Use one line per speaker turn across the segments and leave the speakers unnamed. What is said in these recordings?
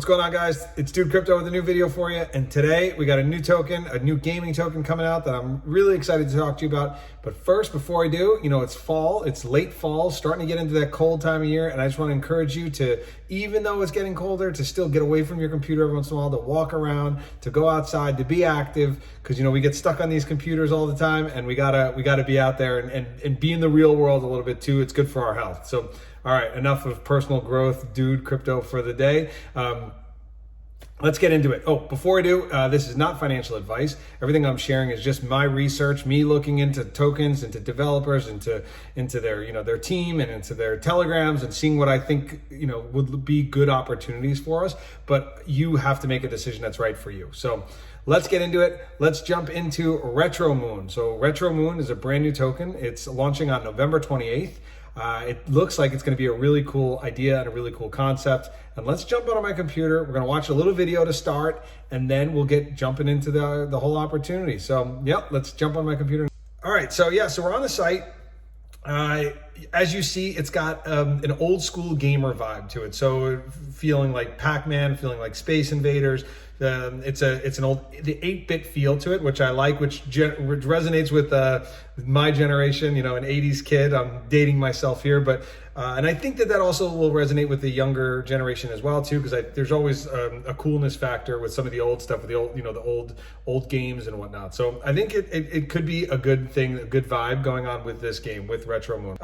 going on, guys? It's Dude Crypto with a new video for you, and today we got a new token, a new gaming token coming out that I'm really excited to talk to you about. But first, before I do, it's fall, it's late fall, starting to get into that cold time of year, and I just want to encourage you to, even though it's getting colder, to still get away from your computer every once in a while, to walk around, to go outside, to be active, because we get stuck on these computers all the time, and we gotta be out there and be in the real world a little bit too. It's good for our health. So all right, enough of personal growth, Dude Crypto for the day. Let's get into it. Oh, before I do, this is not financial advice. Everything I'm sharing is just my research, me looking into tokens, into developers, into their their team and into their telegrams, and seeing what I think would be good opportunities for us. But you have to make a decision that's right for you. So let's get into it. Let's jump into Retromoon. So Retromoon is a brand new token. It's launching on November 28th. It looks like it's going to be a really cool idea and a really cool concept. And let's jump onto my computer. We're going to watch a little video to start, and then we'll get jumping into the whole opportunity. So, yep, let's jump on my computer. All right, so we're on the site. As you see, it's got an old school gamer vibe to it. So feeling like PacMan, feeling like Space Invaders. It's an old, the 8-bit feel to it, which I like, which resonates with my generation, an 80s kid. I'm dating myself here, but and I think that also will resonate with the younger generation as well too, because there's always a coolness factor with some of the old stuff, with the old, the old games and whatnot. So I think it could be a good thing, a good vibe going on with this game, with Retromoon.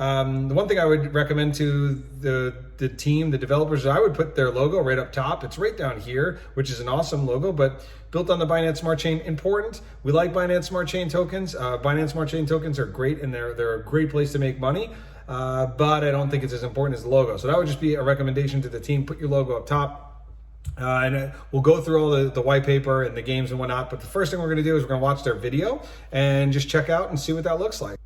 The one thing I would recommend to the team, the developers, I would put their logo right up top. It's right down here, which is an awesome logo, but built on the Binance Smart Chain. Important. We like Binance Smart Chain tokens. Binance Smart Chain tokens are great, and they're a great place to make money. But I don't think it's as important as the logo. So that would just be a recommendation to the team. Put your logo up top. And we'll go through all the white paper and the games and whatnot. But the first thing we're going to do is we're going to watch their video and just check out and see what that looks like.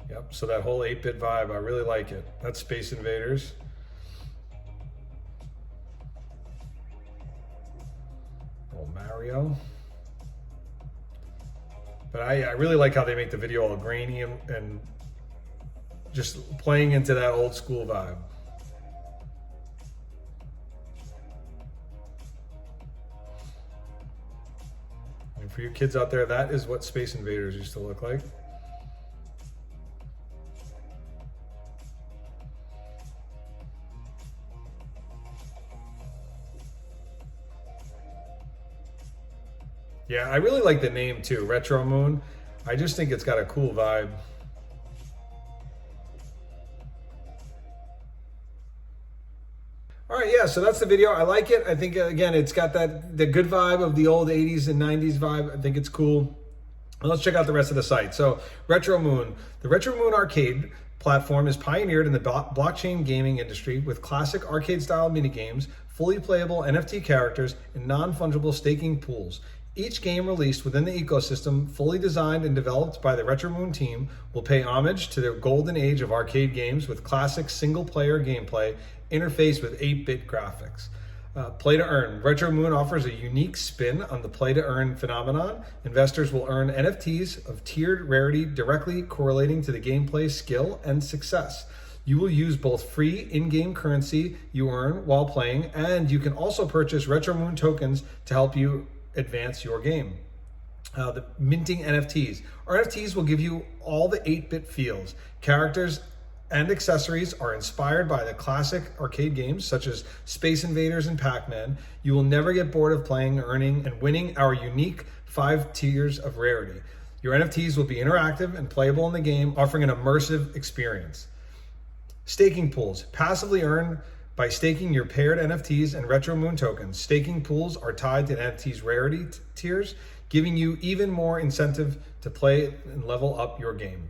Yep, so that whole 8-bit vibe, I really like it. That's Space Invaders. Oh, Mario. But I really like how they make the video all grainy and just playing into that old school vibe. And for you kids out there, that is what Space Invaders used to look like. Yeah, I really like the name too, Retromoon. I just think it's got a cool vibe. All right, yeah, so that's the video. I like it. I think, again, it's got the good vibe of the old 80s and 90s vibe. I think it's cool. Let's check out the rest of the site. So Retromoon, the Retromoon arcade platform is pioneered in the blockchain gaming industry with classic arcade-style minigames, fully playable NFT characters, and non-fungible staking pools. Each game released within the ecosystem, fully designed and developed by the Retromoon team, will pay homage to the golden age of arcade games with classic single-player gameplay interfaced with 8-bit graphics. Play to earn. Retromoon offers a unique spin on the play to earn phenomenon. Investors will earn NFTs of tiered rarity directly correlating to the gameplay skill and success. You will use both free in-game currency you earn while playing, and you can also purchase Retromoon tokens to help you advance your game. The minting NFTs. Our NFTs will give you all the 8-bit feels. Characters and accessories are inspired by the classic arcade games such as Space Invaders and PacMan. You will never get bored of playing, earning, and winning our unique 5 tiers of rarity. Your NFTs will be interactive and playable in the game, offering an immersive experience. Staking pools. Passively earn by staking your paired NFTs and Retromoon tokens. Staking pools are tied to NFTs rarity tiers, giving you even more incentive to play and level up your game.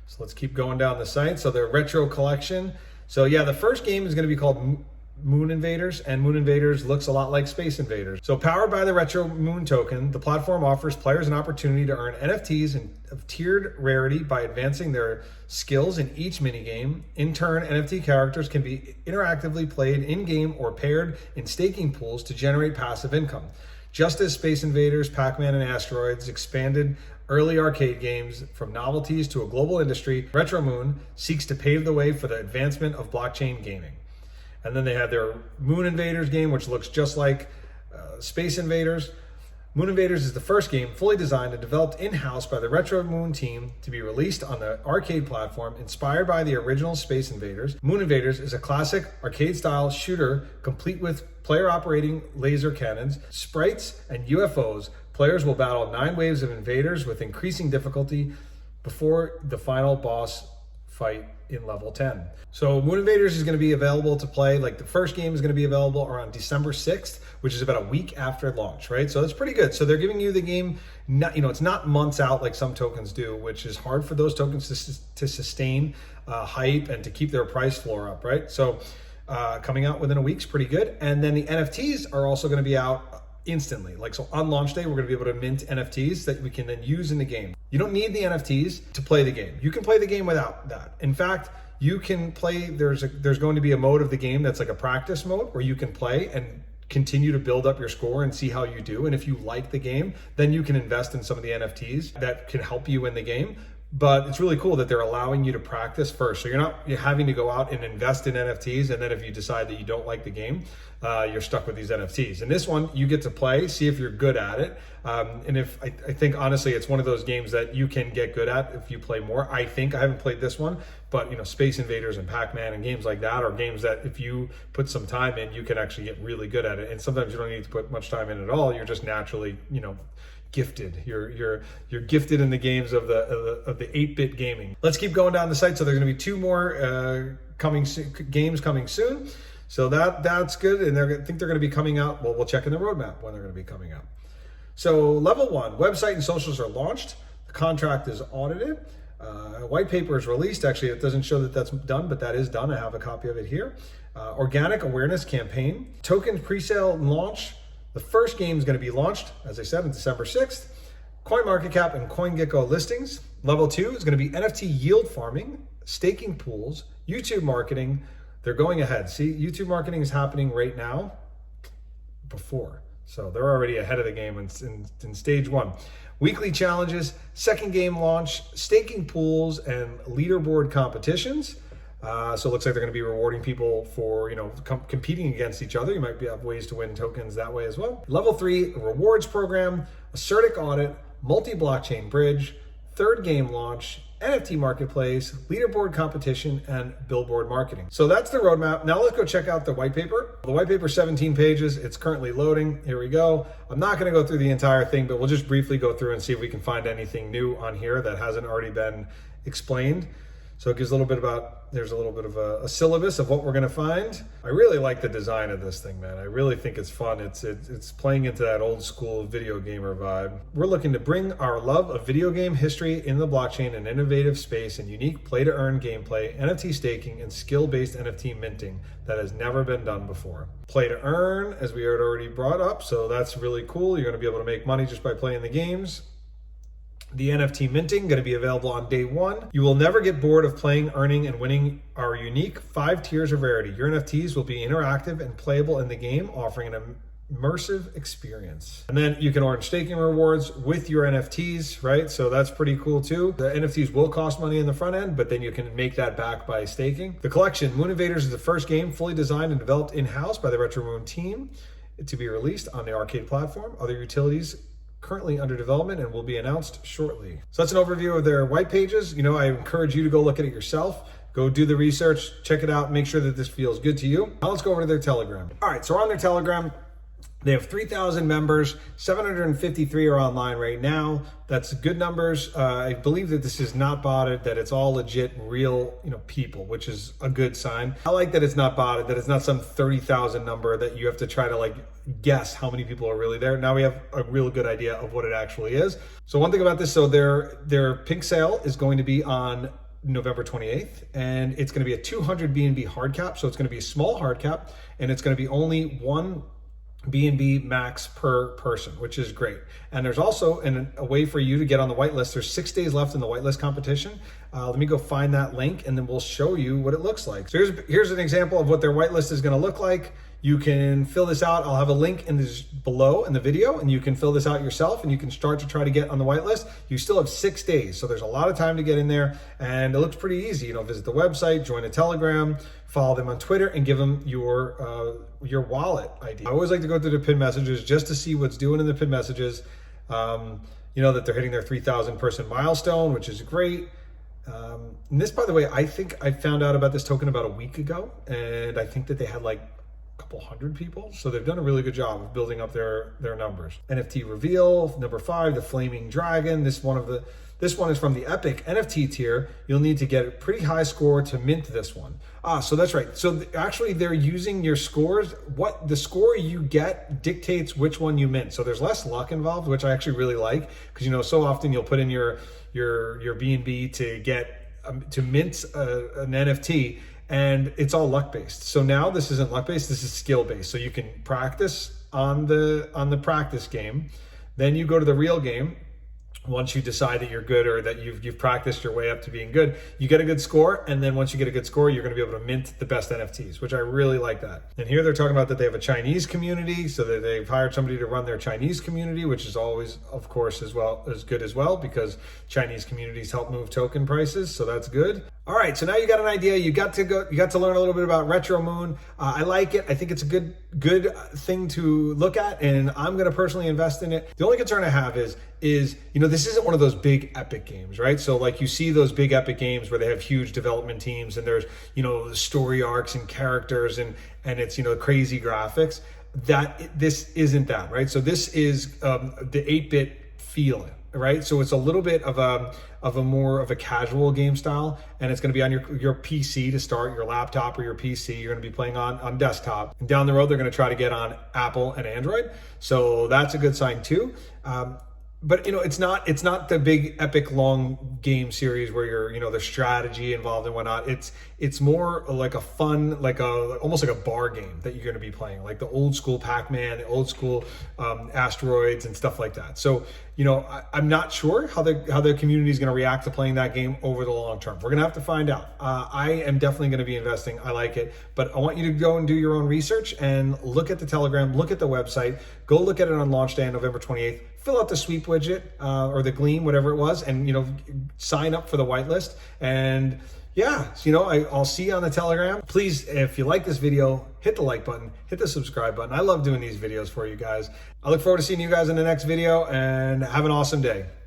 So let's keep going down the site. So the retro collection. So yeah, the first game is going to be called Moon Invaders, and Moon Invaders looks a lot like Space Invaders. So powered by the Retromoon token, the platform offers players an opportunity to earn NFTs of tiered rarity by advancing their skills in each minigame. In turn, NFT characters can be interactively played in-game or paired in staking pools to generate passive income. Just as Space Invaders, PacMan, and Asteroids expanded early arcade games from novelties to a global industry, Retromoon seeks to pave the way for the advancement of blockchain gaming. And then they had their Moon Invaders game, which looks just like Space Invaders. Moon Invaders is the first game fully designed and developed in-house by the Retromoon team to be released on the arcade platform inspired by the original Space Invaders. Moon Invaders is a classic arcade-style shooter complete with player-operating laser cannons, sprites, and UFOs. Players will battle 9 waves of invaders with increasing difficulty before the final boss fight in level 10. So Moon Invaders is going to be available to play, like the first game is going to be available around December 6th, which is about a week after launch, right? So that's pretty good. So they're giving you the game, not, it's not months out like some tokens do, which is hard for those tokens to sustain hype and to keep their price floor up, right? So coming out within a week is pretty good. And then the NFTs are also going to be out instantly. Like, so on launch day, we're going to be able to mint NFTs that we can then use in the game. You don't need the NFTs to play the game. You can play the game without that. In fact, you can play, there's going to be a mode of the game that's like a practice mode where you can play and continue to build up your score and see how you do. And if you like the game, then you can invest in some of the NFTs that can help you in the game. But it's really cool that they're allowing you to practice first. So you're having to go out and invest in NFTs. And then if you decide that you don't like the game, you're stuck with these NFTs. In this one, you get to play, see if you're good at it. And if I think, honestly, it's one of those games that you can get good at if you play more. I haven't played this one, but Space Invaders and PacMan and games like that are games that if you put some time in, you can actually get really good at it. And sometimes you don't need to put much time in at all. You're just naturally, gifted. You're gifted in the games of the 8-bit gaming. Let's keep going down the site. So there's going to be 2 more games coming soon. So that's good. And I think they're going to be coming out. Well, we'll check in the roadmap when they're going to be coming out. So level 1, website and socials are launched. The contract is audited. White paper is released. Actually, it doesn't show that that's done, but that is done. I have a copy of it here. Organic awareness campaign. Token presale and launch. The first game is going to be launched, as I said, on December 6th. CoinMarketCap and CoinGecko listings. Level 2 is going to be NFT yield farming, staking pools, YouTube marketing. They're going ahead. See, YouTube marketing is happening right now before. So they're already ahead of the game in stage 1. Weekly challenges, second game launch, staking pools, and leaderboard competitions. So it looks like they're going to be rewarding people for, competing against each other. You might have ways to win tokens that way as well. Level 3, rewards program, a CertiK audit, multi-blockchain bridge, third game launch, NFT marketplace, leaderboard competition, and billboard marketing. So that's the roadmap. Now let's go check out the white paper. The white paper is 17 pages. It's currently loading. Here we go. I'm not going to go through the entire thing, but we'll just briefly go through and see if we can find anything new on here that hasn't already been explained. So it gives there's a little bit of a syllabus of what we're going to find. I really like the design of this thing, man. I really think it's fun. It's playing into that old school video gamer vibe. We're looking to bring our love of video game history in the blockchain and innovative space and unique play to earn gameplay, NFT staking, and skill-based NFT minting that has never been done before. Play to earn, as we had already brought up. So that's really cool. You're going to be able to make money just by playing the games. The NFT minting going to be available on day 1. You will never get bored of playing, earning, and winning our unique 5 tiers of rarity. Your NFTs will be interactive and playable in the game, offering an immersive experience. And then you can earn staking rewards with your NFTs, right? So that's pretty cool too. The NFTs will cost money in the front end, but then you can make that back by staking. The collection, Moon Invaders, is the first game fully designed and developed in-house by the Retromoon team to be released on the arcade platform. Other utilities currently under development and will be announced shortly. So that's an overview of their white pages. I encourage you to go look at it yourself. Go do the research, check it out, make sure that this feels good to you. Now let's go over to their Telegram. All right, so we're on their Telegram. They have 3,000 members, 753 are online right now. That's good numbers. I believe that this is not botted, that it's all legit, real, people, which is a good sign. I like that it's not botted, that it's not some 30,000 number that you have to try to guess how many people are really there. Now we have a real good idea of what it actually is. So one thing about this, so their pink sale is going to be on November 28th, and it's going to be a 200 BNB hard cap. So it's going to be a small hard cap, and it's going to be only 1 BNB max per person, which is great. And there's also a way for you to get on the whitelist. There's 6 days left in the whitelist competition. Let me go find that link and then we'll show you what it looks like. So here's an example of what their whitelist is going to look like. You can fill this out. I'll have a link in this below in the video, and you can fill this out yourself, and you can start to try to get on the whitelist. You still have 6 days, so there's a lot of time to get in there, and it looks pretty easy. You know, visit the website, join a Telegram, follow them on Twitter, and give them your wallet ID. I always like to go through the pinned messages just to see what's doing in the pinned messages. You know that they're hitting their 3,000 person milestone, which is great. And this, by the way, I think I found out about this token about a week ago, and I think that they had like a couple hundred people. So they've done a really good job of building up their numbers. NFT reveal, number 5, the Flaming Dragon. This one is from the Epic NFT tier. You'll need to get a pretty high score to mint this one. So that's right. So actually they're using your scores. What the score you get dictates which one you mint. So there's less luck involved, which I actually really like, because you know, so often you'll put in your BNB to get to mint an NFT, and it's all luck based. So now this isn't luck based, this is skill based. So you can practice on the practice game, then you go to the real game. Once you decide that you're good, or that you've practiced your way up to being good, you get a good score, and then once you get a good score, you're going to be able to mint the best NFTs, which I really like that. And here they're talking about that they have a Chinese community, so that they've hired somebody to run their Chinese community, which is always, of course, as good as well, because Chinese communities help move token prices, so that's good. All right, so now you got an idea. You got to learn a little bit about Retromoon. I like it. I think it's a good thing to look at, and I'm going to personally invest in it. The only concern I have is you know, this isn't one of those big epic games, right? So like you see those big epic games where they have huge development teams, and there's, you know, story arcs and characters, and it's, you know, crazy graphics. This isn't that, right? So this is the 8-bit feeling, right? So it's a little bit of a more of a casual game style, and it's going to be on your PC to start, your laptop or your PC. You're going to be playing on desktop, and down the road they're going to try to get on Apple and Android. So that's a good sign too. But you know, it's not the big epic long game series where you're, you know, there's strategy involved and whatnot. It's more like a fun, almost like a bar game that you're going to be playing, like the old school PacMan, the old school asteroids and stuff like that. So you know, I'm not sure how the community is going to react to playing that game over the long term. We're going to have to find out. I am definitely going to be investing. I like it, but I want you to go and do your own research and look at the Telegram, look at the website, go look at it on launch day on November 28th. Fill out the sweep widget or the Gleam, whatever it was, and you know, sign up for the whitelist. And yeah, so, you know, I'll see you on the Telegram. Please, if you like this video, hit the like button, hit the subscribe button. I love doing these videos for you guys. I look forward to seeing you guys in the next video, and have an awesome day.